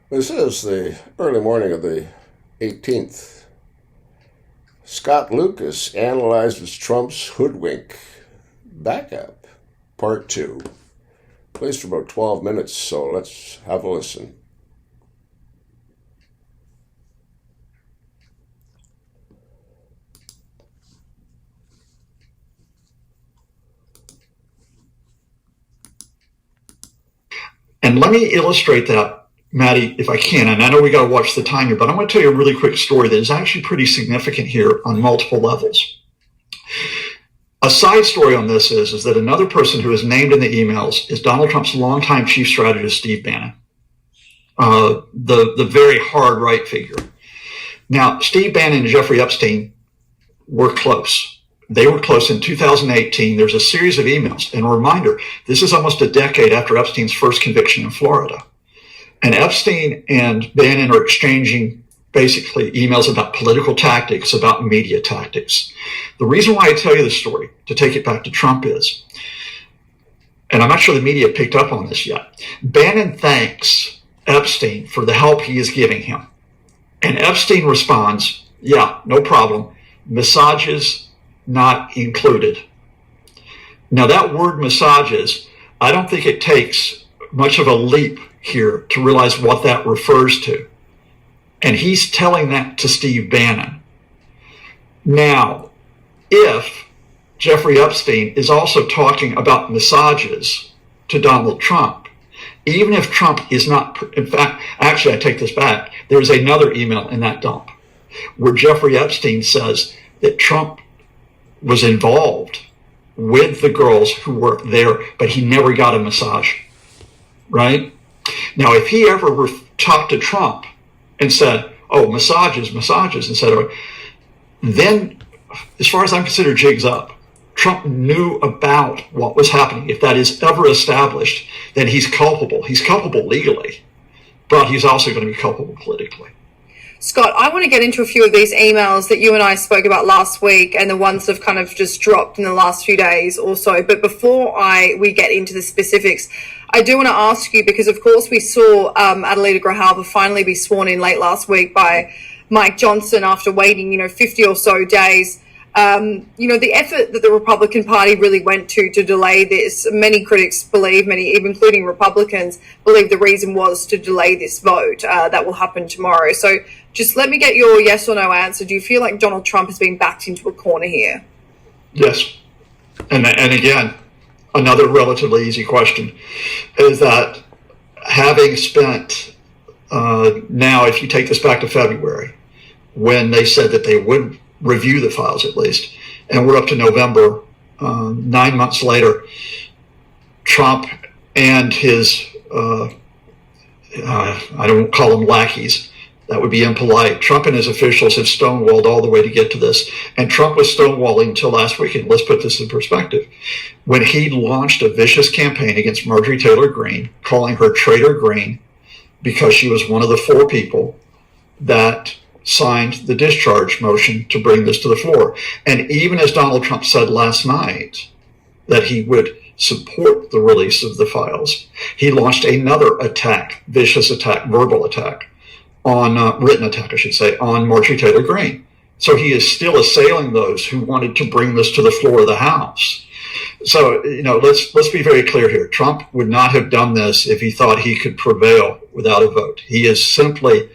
This is the early morning of the 18th. Scott Lucas analyzes Trump's Hoodwink backup, part 2. Plays for about 12 minutes, so let's have a listen. And let me illustrate that, Maddie, if I can. And I know we got to watch the time here, but I'm going to tell you a really quick story that is actually pretty significant here on multiple levels. A side story on this is that another person who is named in the emails is Donald Trump's longtime chief strategist, Steve Bannon, the very hard right figure. Now, Steve Bannon and Jeffrey Epstein were close. They were close in 2018. There's a series of emails. And a reminder, this is almost a decade after Epstein's first conviction in Florida. And Epstein and Bannon are exchanging basically emails about political tactics, about media tactics. The reason why I tell you this story, to take it back to Trump, is, and I'm not sure the media picked up on this yet, Bannon thanks Epstein for the help he is giving him. And Epstein responds, yeah, no problem. Massages not included. Now that word massages, I don't think it takes much of a leap here to realize what that refers to. And he's telling that to Steve Bannon. Now, if Jeffrey Epstein is also talking about massages to Donald Trump, even if Trump is not, in fact, actually, I take this back. There's another email in that dump where Jeffrey Epstein says that Trump was involved with the girls who were there, but he never got a massage, right? Now, if he ever talked to Trump and said, oh, massages, etc., then, as far as I'm concerned, jig's up. Trump knew about what was happening. If that is ever established, then he's culpable. He's culpable legally, but he's also going to be culpable politically. Scott, I want to get into a few of these emails that you and I spoke about last week and the ones that have kind of just dropped in the last few days or so. But before we get into the specifics, I do want to ask you, because of course we saw Adelita Grijalva finally be sworn in late last week by Mike Johnson after waiting, 50 or so days. The effort that the Republican Party really went to delay this, many critics believe, many, even including Republicans, believe the reason was to delay this vote that will happen tomorrow. So just let me get your yes or no answer. Do you feel like Donald Trump has been backed into a corner here? Yes. And again, another relatively easy question is that having spent, now if you take this back to February, when they said that they would review the files at least, and we're up to November, 9 months later, Trump and his, I don't call them lackeys, that would be impolite. Trump and his officials have stonewalled all the way to get to this. And Trump was stonewalling until last weekend. Let's put this in perspective. When he launched a vicious campaign against Marjorie Taylor Greene, calling her Traitor Greene, because she was one of the 4 people that signed the discharge motion to bring this to the floor. And even as Donald Trump said last night that he would support the release of the files, he launched another attack, vicious attack, verbal attack, on written attack, I should say, on Marjorie Taylor Greene. So he is still assailing those who wanted to bring this to the floor of the House. So, let's be very clear here. Trump would not have done this if he thought he could prevail without a vote. He is simply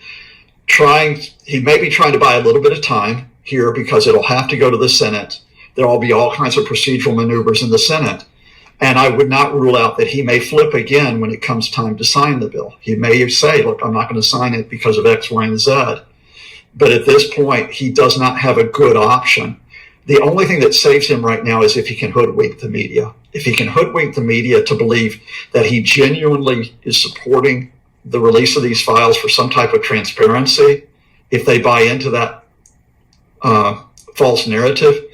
he may be trying to buy a little bit of time here because it'll have to go to the Senate. There'll be all kinds of procedural maneuvers in the Senate. And I would not rule out that he may flip again when it comes time to sign the bill. He may say, look, I'm not going to sign it because of X, Y, and Z. But at this point, he does not have a good option. The only thing that saves him right now is if he can hoodwink the media. If he can hoodwink the media to believe that he genuinely is supporting the release of these files for some type of transparency, if they buy into that false narrative,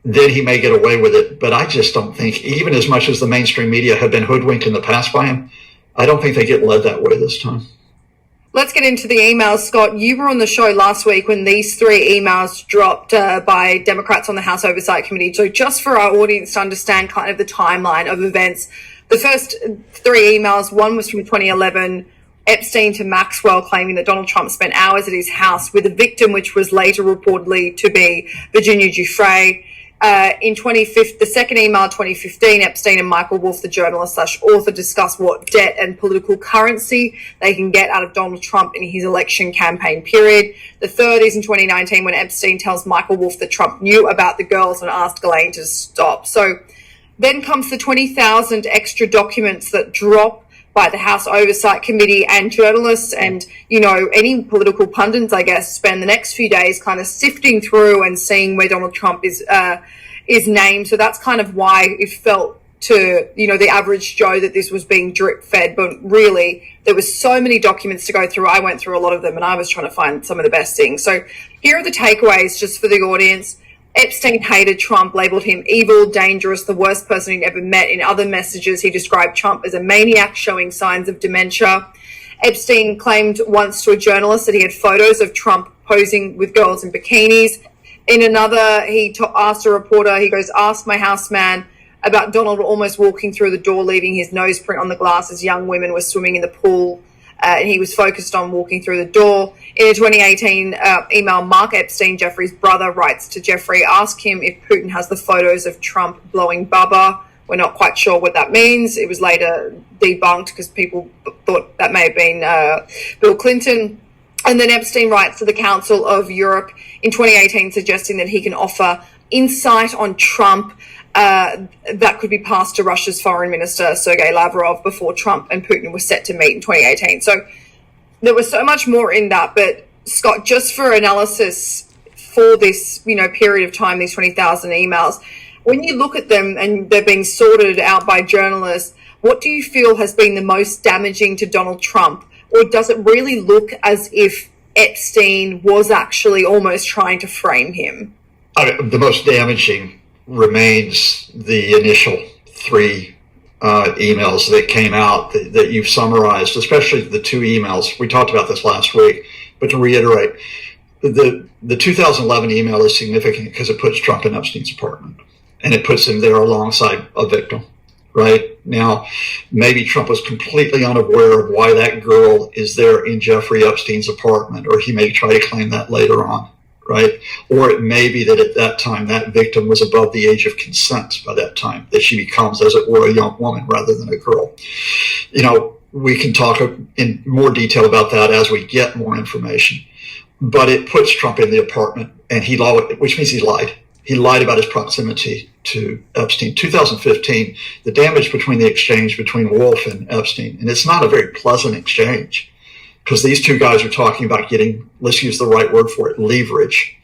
then he may get away with it. But I just don't think, even as much as the mainstream media have been hoodwinked in the past by him, I don't think they get led that way this time. Let's get into the emails. Scott, you were on the show last week when these 3 emails dropped by Democrats on the House Oversight Committee. So just for our audience to understand kind of the timeline of events, the first 3 emails, one was from 2011, Epstein to Maxwell, claiming that Donald Trump spent hours at his house with a victim, which was later reportedly to be Virginia Giuffre. The second email, 2015, Epstein and Michael Wolff, the journalist / author, discuss what debt and political currency they can get out of Donald Trump in his election campaign period. The third is in 2019, when Epstein tells Michael Wolff that Trump knew about the girls and asked Ghislaine to stop. So then comes the 20,000 extra documents that drop by the House Oversight Committee, and journalists and, any political pundits, I guess, spend the next few days kind of sifting through and seeing where Donald Trump is named. So that's kind of why it felt to, the average Joe that this was being drip fed. But really, there was so many documents to go through. I went through a lot of them and I was trying to find some of the best things. So here are the takeaways just for the audience. Epstein hated Trump, labeled him evil, dangerous, the worst person he'd ever met. In other messages, he described Trump as a maniac showing signs of dementia. Epstein claimed once to a journalist that he had photos of Trump posing with girls in bikinis. In another, he asked a reporter, he goes, "Ask my houseman about Donald almost walking through the door, leaving his nose print on the glass as young women were swimming in the pool. And he was focused on walking through the door." In a 2018 email, Mark Epstein, Jeffrey's brother, writes to Jeffrey, ask him if Putin has the photos of Trump blowing Bubba. We're not quite sure what that means. It was later debunked because people thought that may have been Bill Clinton. And then Epstein writes to the Council of Europe in 2018, suggesting that he can offer insight on Trump that could be passed to Russia's foreign minister, Sergei Lavrov, before Trump and Putin were set to meet in 2018. So there was so much more in that. But Scott, just for analysis for this, period of time, these 20,000 emails, when you look at them and they're being sorted out by journalists, what do you feel has been the most damaging to Donald Trump? Or does it really look as if Epstein was actually almost trying to frame him? The most damaging remains the initial three emails that came out that you've summarized, especially the two emails. We talked about this last week, but to reiterate, the 2011 email is significant because it puts Trump in Epstein's apartment and it puts him there alongside a victim. Right now, maybe Trump was completely unaware of why that girl is there in Jeffrey Epstein's apartment, or he may try to claim that later on. Right? Or it may be that at that time, that victim was above the age of consent by that time, that she becomes, as it were, a young woman rather than a girl. We can talk in more detail about that as we get more information. But it puts Trump in the apartment, and which means he lied. He lied about his proximity to Epstein. 2015, the damage between the exchange between Wolff and Epstein, and it's not a very pleasant exchange, because these two guys are talking about getting, let's use the right word for it, leverage.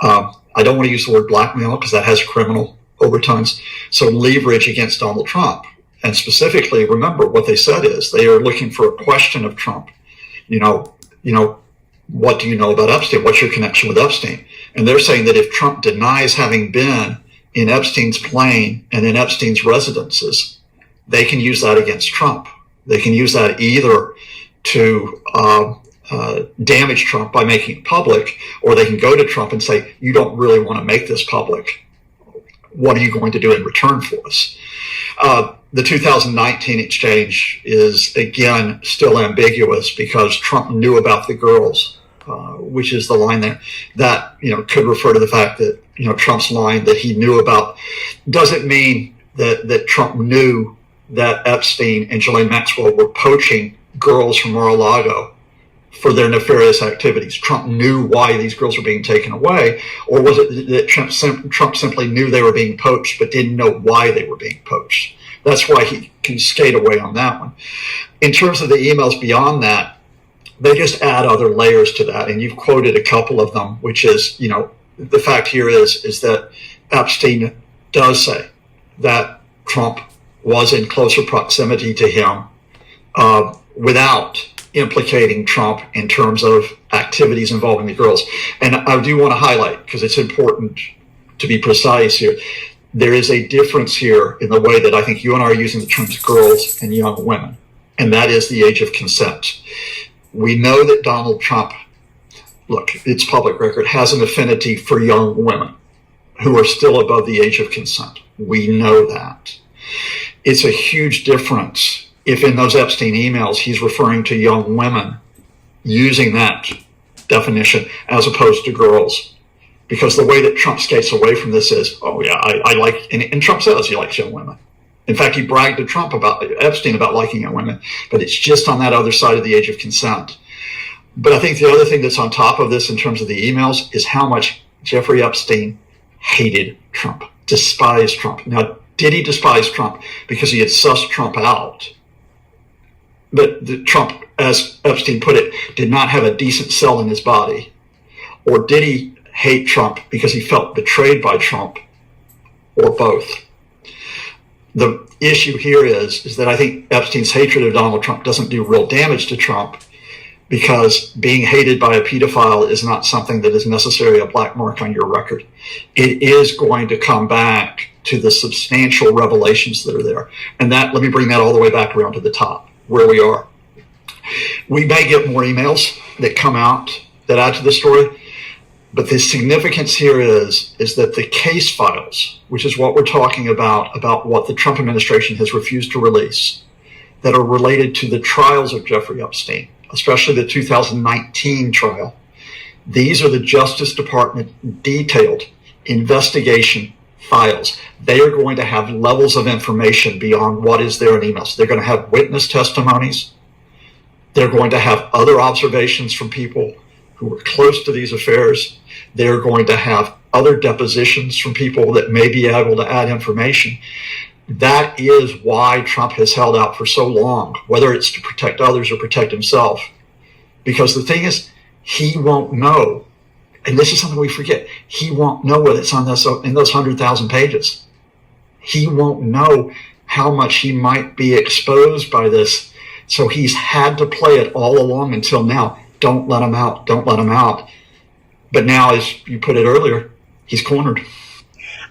I don't want to use the word blackmail because that has criminal overtones. So leverage against Donald Trump. And specifically, remember what they said is they are looking for a question of Trump. What do you know about Epstein? What's your connection with Epstein? And they're saying that if Trump denies having been in Epstein's plane and in Epstein's residences, they can use that against Trump. They can use that either to damage Trump by making it public, or they can go to Trump and say, you don't really want to make this public. What are you going to do in return for us? The 2019 exchange is, again, still ambiguous because Trump knew about the girls, which is the line there. That, could refer to the fact that, Trump's line that he knew about doesn't mean that Trump knew that Epstein and Ghislaine Maxwell were poaching girls from Mar-a-Lago for their nefarious activities. Trump knew why these girls were being taken away, or was it that Trump simply knew they were being poached but didn't know why they were being poached? That's why he can skate away on that one. In terms of the emails beyond that, they just add other layers to that, and you've quoted a couple of them, which is, the fact here is that Epstein does say that Trump was in closer proximity to him without implicating Trump in terms of activities involving the girls. And I do want to highlight, because it's important to be precise here, there is a difference here in the way that I think you and I are using the terms girls and young women, and that is the age of consent. We know that Donald Trump, look, it's public record, has an affinity for young women who are still above the age of consent. We know that. It's a huge difference if in those Epstein emails he's referring to young women using that definition as opposed to girls. Because the way that Trump skates away from this is, oh yeah, I like, and Trump says he likes young women. In fact, he bragged to Trump about Epstein about liking young women, but it's just on that other side of the age of consent. But I think the other thing that's on top of this in terms of the emails is how much Jeffrey Epstein hated Trump, despised Trump. Now, did he despise Trump because he had sussed Trump out? But Trump, as Epstein put it, did not have a decent cell in his body? Or did he hate Trump because he felt betrayed by Trump? Or both? The issue here is that I think Epstein's hatred of Donald Trump doesn't do real damage to Trump, because being hated by a pedophile is not something that is necessarily a black mark on your record. It is going to come back to the substantial revelations that are there. And that, let me bring that all the way back around to the top, where we are. We may get more emails that come out that add to the story, but the significance here is that the case files, which is what we're talking about what the Trump administration has refused to release, that are related to the trials of Jeffrey Epstein, especially the 2019 trial. These are the Justice Department detailed investigation files. They are going to have levels of information beyond what is there in emails. They're going to have witness testimonies. They're going to have other observations from people who were close to these affairs. They're going to have other depositions from people that may be able to add information. That is why Trump has held out for so long, whether it's to protect others or protect himself. Because the thing is, he won't know, and this is something we forget, he won't know what it's on in those 100,000 pages. He won't know how much he might be exposed by this. So he's had to play it all along until now. Don't let him out. Don't let him out. But now, as you put it earlier, he's cornered.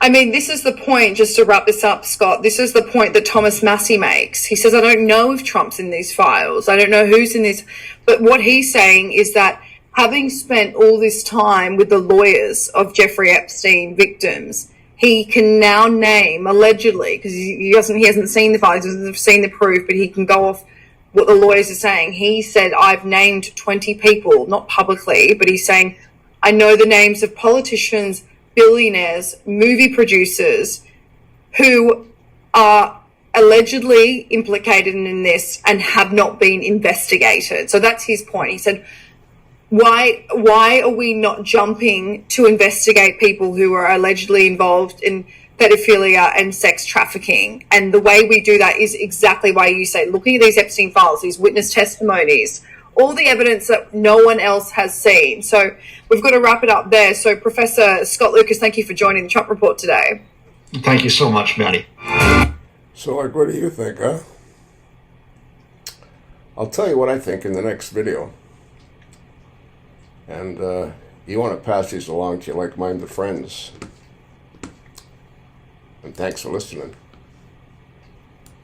I mean, this is the point, just to wrap this up, Scott, this is the point that Thomas Massey makes. He says, I don't know if Trump's in these files. I don't know who's in this. But what he's saying is that having spent all this time with the lawyers of Jeffrey Epstein victims, he can now name, allegedly, because he hasn't seen the files, he hasn't seen the proof, but he can go off what the lawyers are saying. He said, I've named 20 people, not publicly, but he's saying, I know the names of politicians, billionaires, movie producers who are allegedly implicated in this and have not been investigated. So that's his point. He said, why are we not jumping to investigate people who are allegedly involved in pedophilia and sex trafficking? And the way we do that is exactly why you say, looking at these Epstein files, these witness testimonies, all the evidence that no one else has seen. So we've got to wrap it up there. So Professor Scott Lucas, thank you for joining the Trump Report today. Thank you so much, Maddie. So, what do you think, huh? I'll tell you what I think in the next video. And you want to pass these along to your like-minded friends. And thanks for listening.